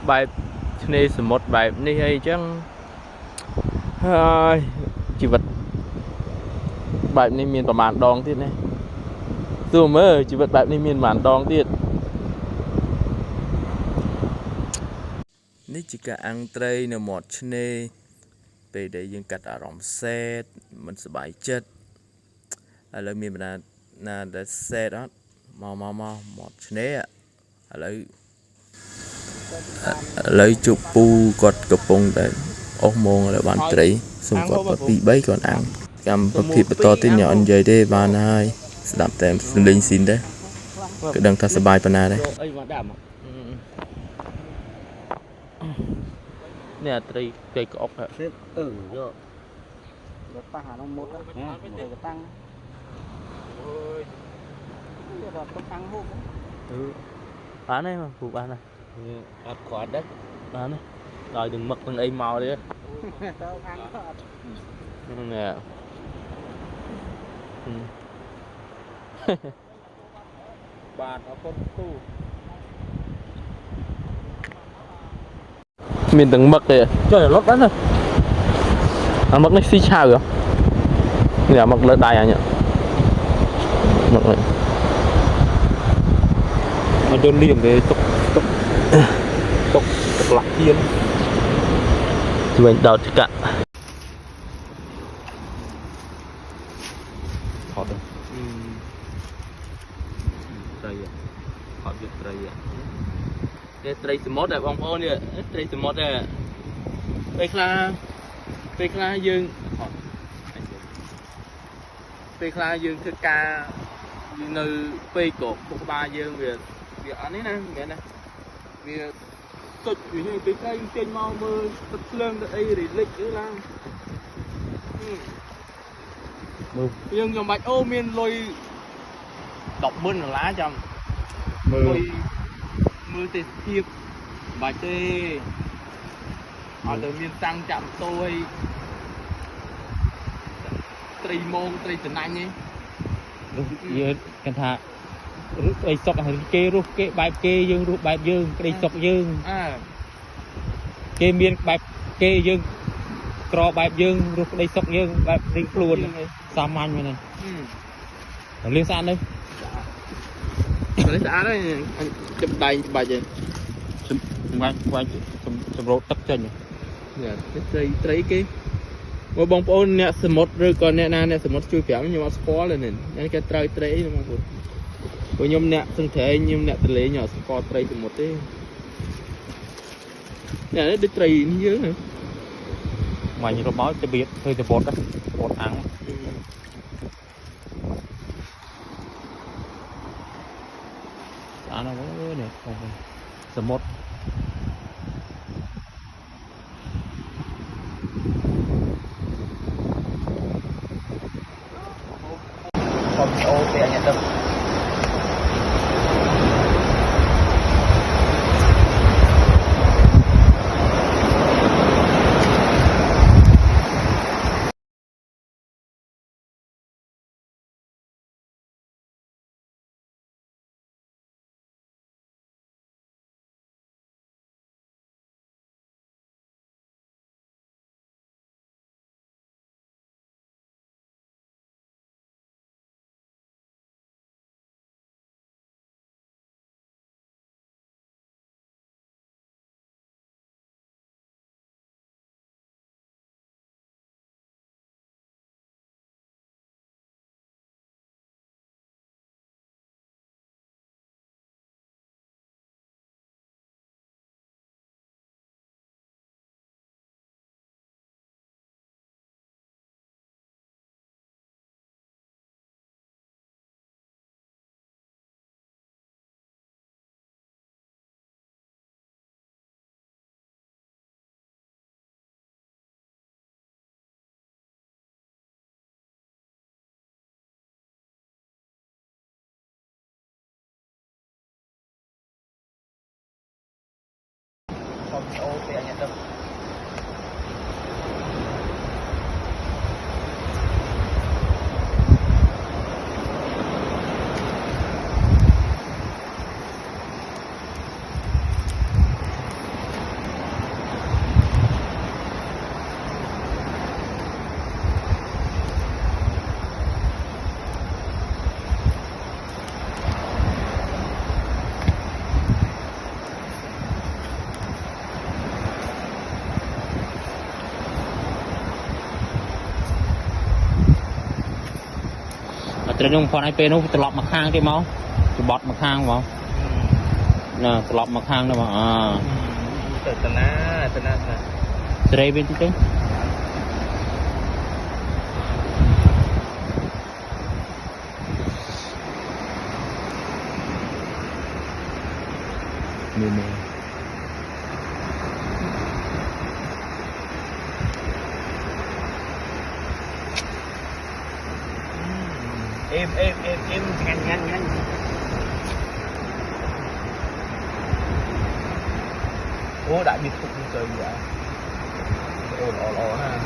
bài này một bài này hay chẳng chỉ vật bài này miềnประมาณ đòn tiết này tôi mới chỉ vật bài này miền ประมาณ đòn tiếtនេះជាការអាំងត្រីនៅមាត់ឆ្នេរពេលដែលយើងកាត់អារម្មណ៍សេតមិនសប្បាយចិត្តឥឡូវមានបណ្ដាណាដែលសេតអត់មកមាត់ឆ្នេរឥឡូវជប់ពូគាត់កំពុងតែអស់ម៉ោងแล้วបានត្រីសូមគាត់2 3គាត់អាំងកម្មវិធីបន្តទៀតញ៉ាំនិយាយទេបានហើយស្ដាប់តែសំឡេងស៊ីនដែរគឺដឹងថាសប្បាយប៉ុណ្ណាដែរអីមកដាក់មកនេះត្រីក្អុកហ៎យកប៉ះអានោះមុតណាទៅតាំងអូយយកដល់តាំងហូបបានទេពូបានណាអត់ខ្វាត់ដែរបានទេដល់នឹងមឹកនឹងអីមកទេទៅខាងអត់នេះបាទអរគុណពូមានទាំងមឹកទេចុះរត់បានណាអាមឹកនេះស៊ីឆៅហ៎នេះអាមឹកលើដៃអញមឹកនេះមកយន់លៀមទេទុកលាក់ទៀនជួយដោតឆ្កាក់ហត់ត្រីហត់យកត្រីនេះត្រីសមុទ្របងប្អូននេះត្រីសមុទ្រពេលខ្លះយើងធ្វើការនៅពេលក៏ពុកក្បាលយើងវាអត់នេះណាមែនណាវាទុចវាពេលខ្លះយើងចេញមកមើលទឹកភ្លើងទៅអីរីលិចទៅឡើងមើលយើងខ្ញុំបាច់អូមានលុយ$10,000ចាំមើលទេសភាពបាច់ទេអត់ទៅមានតាំងចាក់ម៉ូតូឲ្យត្រីម៉ងត្រីចំណាញ់ទេយើងគេថារស់អីសុកគេរស់គេបែបគេយើងរស់បែបយើងក្តីសុកយើងគេមានបែបគេយើងក្របែបយើងរស់ក្តីសុកយើងបែបរីខ្លួនសាមញ្ញមែនទេលៀងស្អាតទៅស្អាតហើយចំដៃបាច់ទេវាច់សម្រូតទឹកចេញត្រីគេមកបងប្អូនអ្នកសមុទ្រឬក៏អ្នកណាអ្នកសមុទ្រជួយប្រាប់ខ្ញុំអត់ស្គាល់ទេនេះគេត្រូវត្រីអីបងប្អូនព្រោះខ្ញុំអ្នកសង្ត្រែងខ្ញុំអ្នកទលេងអត់ស្គាល់ត្រីសមុទ្រទេនេះដូចត្រីនេះយើងមាញ់របស់ទៅបៀតធ្វើទៅបត់អាំងអានោះនេះសមុទ្រអូពេលអញ្ចឹងអូពេលអញ្ចឹង từ nhung phòn ai pe nó từ lọp mặt hang đi máu từ bọt mặt hang máu nè từ lọp mặt hang đó mà từ na từ đây bên tí nè em nhanh ô đã biết phục rồi vậy ồ ha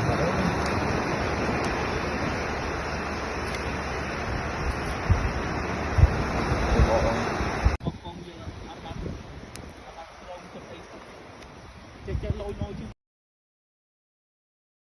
chơi lôi chứ